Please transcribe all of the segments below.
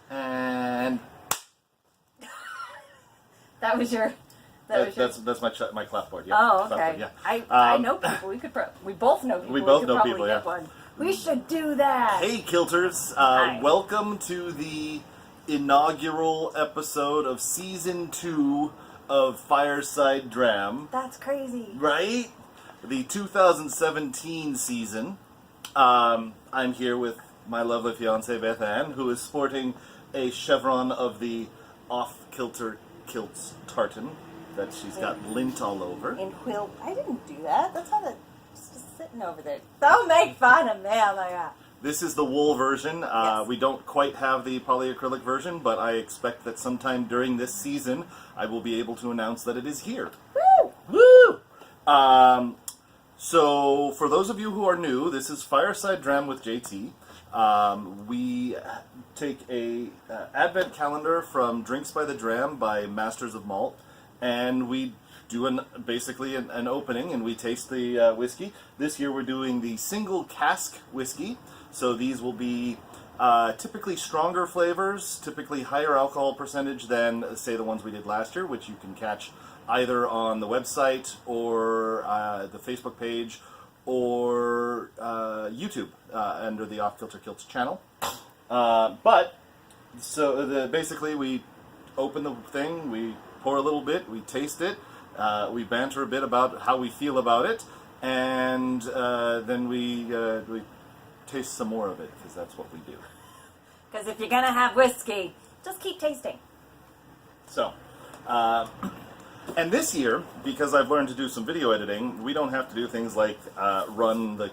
And that was your. that's my clapboard. Yeah. Oh, okay. Clapboard, yeah. I know people. We both know people. We both could know probably people. get Yeah. one. We should do that. Hey, Kilters! Hi. Welcome to the inaugural episode of season 2 of Fireside Dram. That's crazy. Right? The 2017 season. I'm here with my lovely fiancée Beth Ann, who is sporting a chevron of the off-kilter kilts tartan that she's got lint all over. In quilt. I didn't do that. That's how the just sitting over there. Don't make fun of me. Oh my god. This is the wool version. Yes. We don't quite have the polyacrylic version, but I expect that sometime during this season I will be able to announce that it is here. Woo! Woo! So, for those of you who are new, this is Fireside Dram with JT. We take a advent calendar from Drinks by the Dram by Masters of Malt, and we do basically an opening, and we taste the whiskey. This year we're doing the single cask whiskey, so these will be typically stronger flavors, typically higher alcohol percentage than, say, the ones we did last year, which you can catch either on the website or the Facebook page or YouTube under the Off Kilter Kilts channel. Basically we open the thing, we pour a little bit, we taste it, we banter a bit about how we feel about it, and then we taste some more of it, because that's what we do. Because if you're gonna have whiskey, just keep tasting. So, and this year, because I've learned to do some video editing, we don't have to do things like run the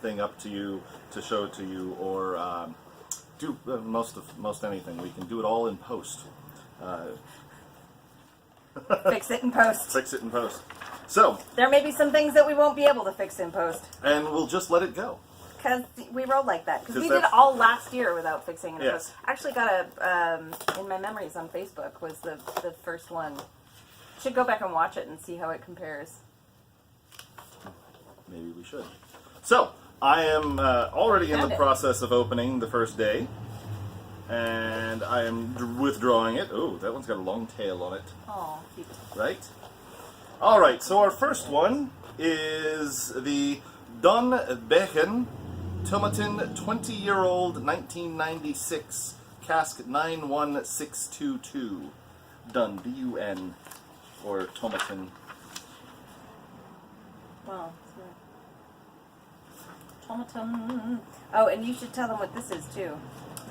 thing up to you to show it to you, or do most anything. We can do it all in post. Fix it in post. Fix it in post. So There may be some things that we won't be able to fix in post. and we'll just let it go. Because we rolled like that. Because 'Cause we did that's- all last year without fixing it. Yes. I actually got in my memories on Facebook was the first one. Should go back and watch it and see how it compares. Maybe we should. So I am already in Found the it. process of opening the first day, and I am withdrawing it. Oh, that one's got a long tail on it. Oh, cute. Right? Alright, so our first one is the Dunbechen Tomatin 20-year-old 1996 cask 91622. Dun, D-U-N, or Tomatin. Wow. Tomatin. Oh, and you should tell them what this is, too.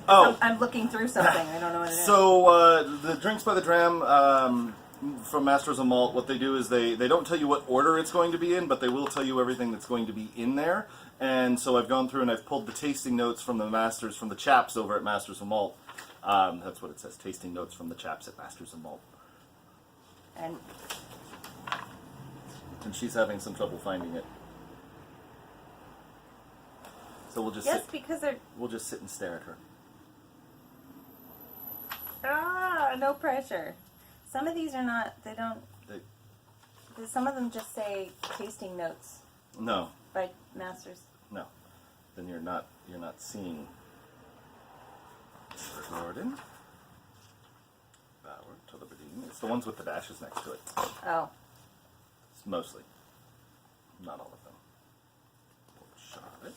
Oh, I'm looking through something. I don't know what it is. so the Drinks by the Dram from Masters of Malt, what they do is they don't tell you what order it's going to be in, but they will tell you everything that's going to be in there. And so I've gone through and I've pulled the tasting notes from the chaps over at Masters of Malt. That's what it says, tasting notes from the chaps at Masters of Malt. And she's having some trouble finding it. So we'll just yes, because they're sit and stare at her. no pressure. Some of these are not. They don't. Some of them just say tasting notes No, by Masters. no. Then you're not seeing. Gordon. Bauer, Tullibardine. It's the ones with the dashes next to it. Oh. It's mostly. Not all of them. Charlotte.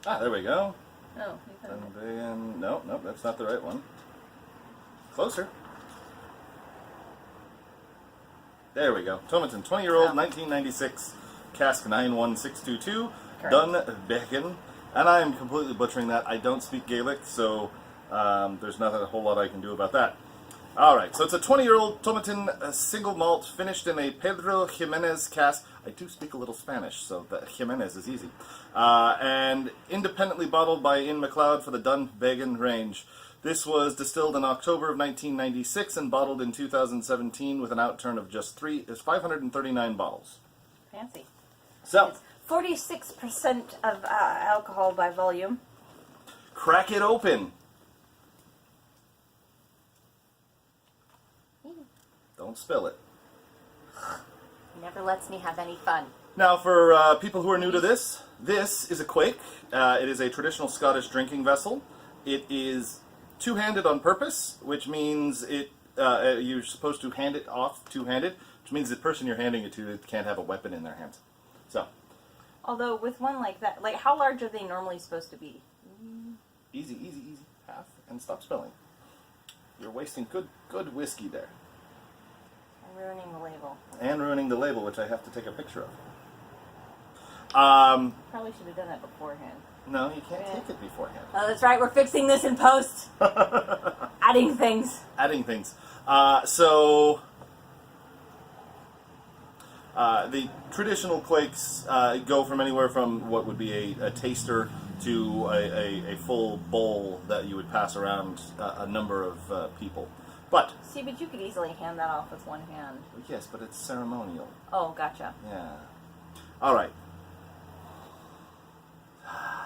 Ah, there we go. Oh, you found it. No, that's not the right one. Closer. There we go. Tomatin, 20-year-old, 1996, cask 91622, Correct. Dunbechen. And I am completely butchering that. I don't speak Gaelic, so there's not a whole lot I can do about that. Alright, so it's a 20-year-old Tomatin single malt finished in a Pedro Jimenez cask. I do speak a little Spanish, so the Jimenez is easy. And independently bottled by Ian MacLeod for the Dunbechen range. This was distilled in October of 1996 and bottled in 2017 with an outturn of just 539 bottles. Fancy. So, 46% of alcohol by volume. crack it open. Don't spill it. He never lets me have any fun. Now, for people who are new to this, this is a quaich. It is a traditional Scottish drinking vessel. It is two-handed on purpose, which means you're supposed to hand it off two-handed, which means the person you're handing it to can't have a weapon in their hands. So, although with one like that, like how large are they normally supposed to be? easy, easy, easy. Half, and stop spilling. You're wasting good whiskey there. I'm ruining the label. And ruining the label, which I have to take a picture of. Probably should have done that beforehand. No, you can't take it beforehand. Oh, that's right. We're fixing this in post. Adding things. Adding things. The traditional quakes go from anywhere from what would be a taster to a full bowl that you would pass around a number of people. But see, but you could easily hand that off with one hand. Yes, but it's ceremonial. Oh, gotcha. Yeah. All right.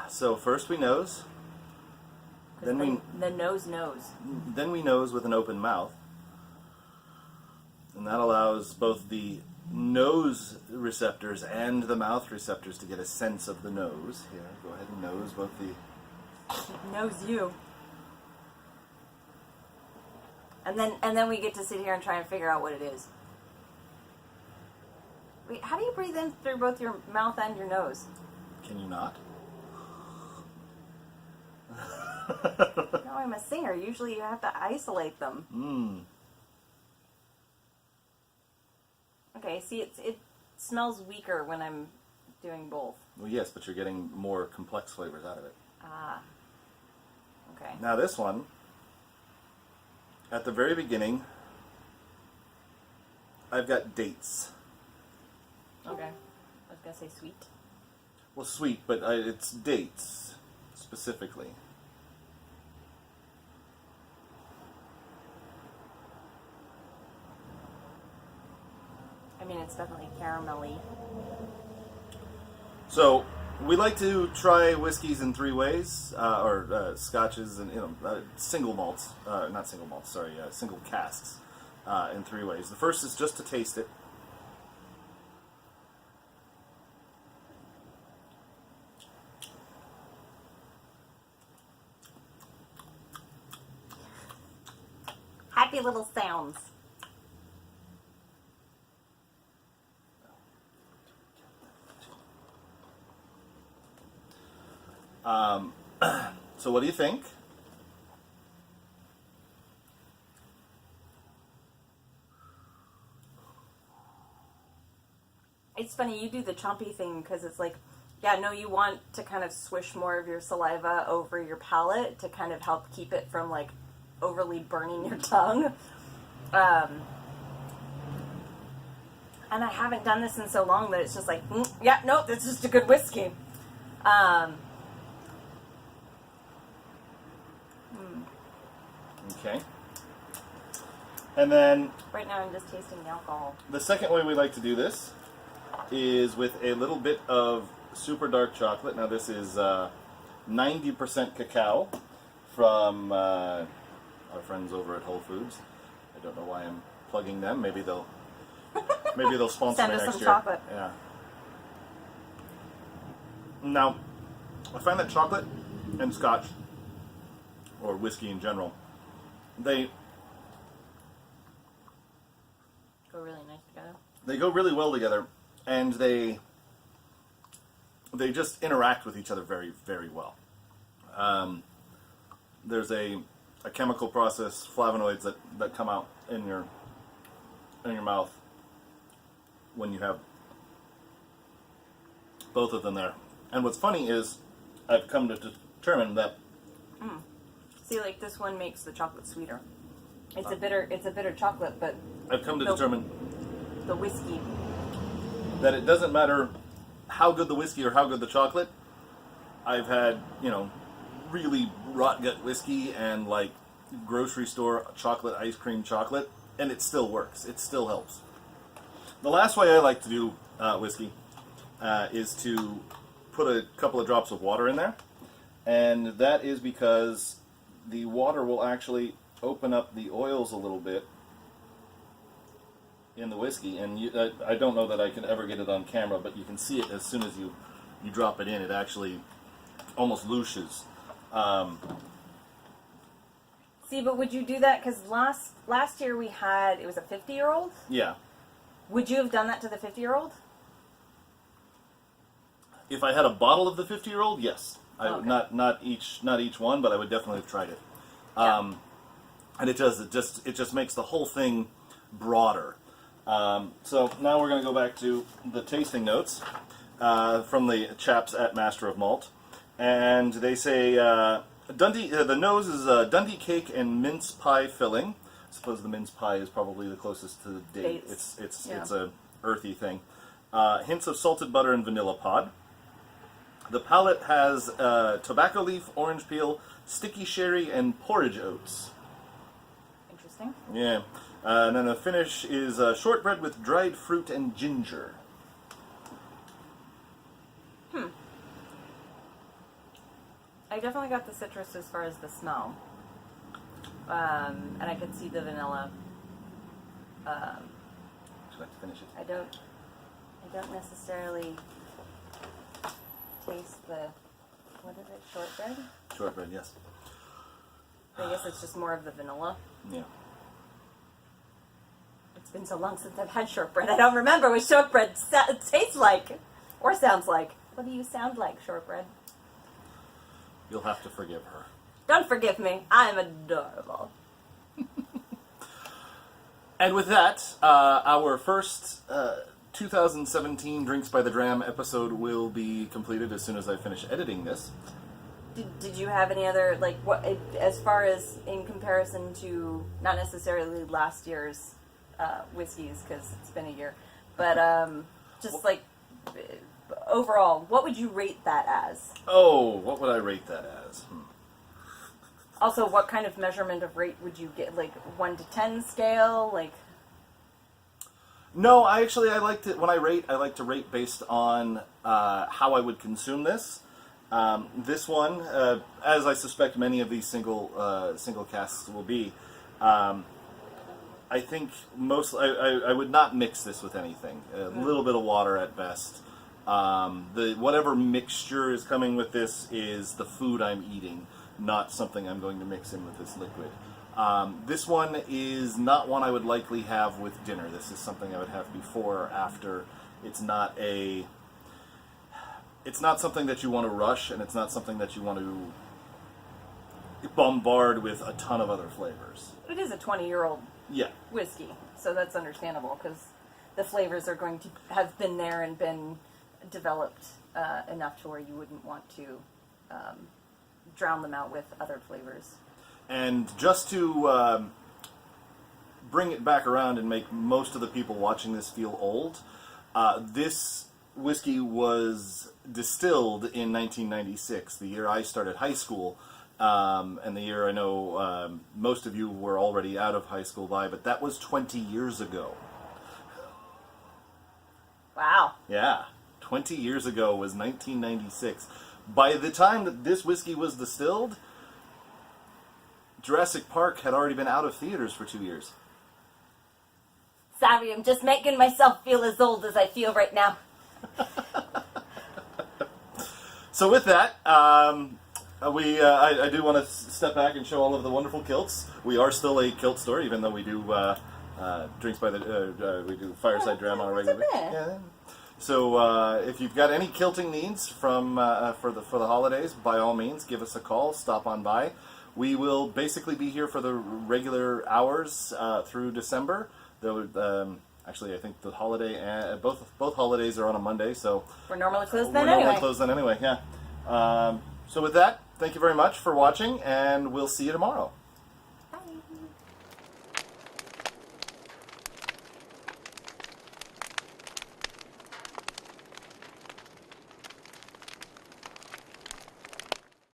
So first we nose. Then the nose knows. Then we nose with an open mouth. And that allows both the nose receptors and the mouth receptors to get a sense of the nose. Here, go ahead and nose both the... Knows you. And then we get to sit here and try and figure out what it is. Wait, how do you breathe in through both your mouth and your nose? Can you not? No, I'm a singer. Usually you have to isolate them. Okay, see, it smells weaker when I'm doing both. Well, yes, but you're getting more complex flavors out of it. Ah. Okay. Now this one, at the very beginning, I've got dates. Okay. I was going to say sweet. Well, sweet, but it's dates, specifically. I mean, it's definitely caramelly. So, we like to try whiskeys in three ways, or scotches and single malts, not single malts, sorry, single casks in three ways. The first is just to taste it. Happy little sounds. So what do you think? It's funny, you do the chompy thing because it's like, yeah, no, you want to kind of swish more of your saliva over your palate to kind of help keep it from like overly burning your tongue. And I haven't done this in so long that it's just like, yeah, no, this is just a good whiskey. Okay. And then Right now I'm just tasting the alcohol. the second way we like to do this is with a little bit of super dark chocolate. Now this is 90% cacao from our friends over at Whole Foods. I don't know why I'm plugging them. Maybe they'll sponsor Send me us next some year. chocolate. Yeah. Now, I find that chocolate and scotch, or whiskey in general, they Go really nice together. they go really well together, and they just interact with each other very, very well. There's a chemical process, flavonoids that come out in your mouth when you have both of them there. And what's funny is I've come to determine that See, like this one makes the chocolate sweeter. It's a bitter chocolate, but I've come to determine the whiskey. that it doesn't matter how good the whiskey or how good the chocolate. I've had, really rot gut whiskey and like grocery store chocolate, ice cream chocolate, and it still works. It still helps. The last way I like to do whiskey is to put a couple of drops of water in there, and that is because the water will actually open up the oils a little bit in the whiskey, and I don't know that I can ever get it on camera, but you can see it as soon as you drop it in. It actually almost looshes. See, but would you do that? Because last year it was a 50-year-old? Yeah. Would you have done that to the 50-year-old? If I had a bottle of the 50-year-old, yes. Okay. Not each one, but I would definitely have tried it. Yeah. And it just makes the whole thing broader. So now we're going to go back to the tasting notes from the chaps at Master of Malt, and they say Dundee. The nose is Dundee cake and mince pie filling. I suppose the mince pie is probably the closest to the date. Dates. It's a earthy thing. Hints of salted butter and vanilla pod. The palate has tobacco leaf, orange peel, sticky sherry, and porridge oats. Interesting. Yeah. And then the finish is shortbread with dried fruit and ginger. I definitely got the citrus as far as the smell. And I could see the vanilla. Would you like to finish it? I don't necessarily taste the, what is it, shortbread? Shortbread, yes. I guess it's just more of the vanilla. Yeah. It's been so long since I've had shortbread. I don't remember what shortbread tastes like or sounds like. What do you sound like, shortbread? You'll have to forgive her. Don't forgive me. I'm adorable. And with that, our first 2017 Drinks by the Dram episode will be completed as soon as I finish editing this. Did you have any other, like, what, as far as in comparison to, not necessarily last year's whiskeys, because it's been a year, but just like, overall, what would you rate that as? Oh, what would I rate that as? Also, what kind of measurement of rate would you get? Like 1 to 10 scale? Like, No, I like to, when I rate, I like to rate based on how I would consume this. This one, as I suspect many of these single casks will be, I think I would not mix this with anything. A little bit of water at best. Whatever mixture is coming with this is the food I'm eating, not something I'm going to mix in with this liquid. This one is not one I would likely have with dinner. This is something I would have before or after. It's not something that you want to rush, and it's not something that you want to bombard with a ton of other flavors. it is a 20-year-old Yeah. whiskey, so that's understandable, because the flavors are going to have been there and been developed enough to where you wouldn't want to drown them out with other flavors. And just to bring it back around and make most of the people watching this feel old, this whiskey was distilled in 1996, the year I started high school, and the year I know most of you were already out of high school by, but that was 20 years ago. Wow. Yeah, 20 years ago was 1996. By the time that this whiskey was distilled, Jurassic Park had already been out of theaters for 2 years. Sorry, I'm just making myself feel as old as I feel right now. So with that, I do want to step back and show all of the wonderful kilts. We are still a kilt store, even though we do drinks by the we do Fireside Dram on a regular basis. Yeah. So if you've got any kilting needs from for the holidays, by all means, give us a call. Stop on by. We will basically be here for the regular hours through December. Though, actually, I think the holiday both holidays are on a Monday, so We're normally closed we're then normally anyway. closed then anyway. Yeah. So with that, thank you very much for watching, and we'll see you tomorrow.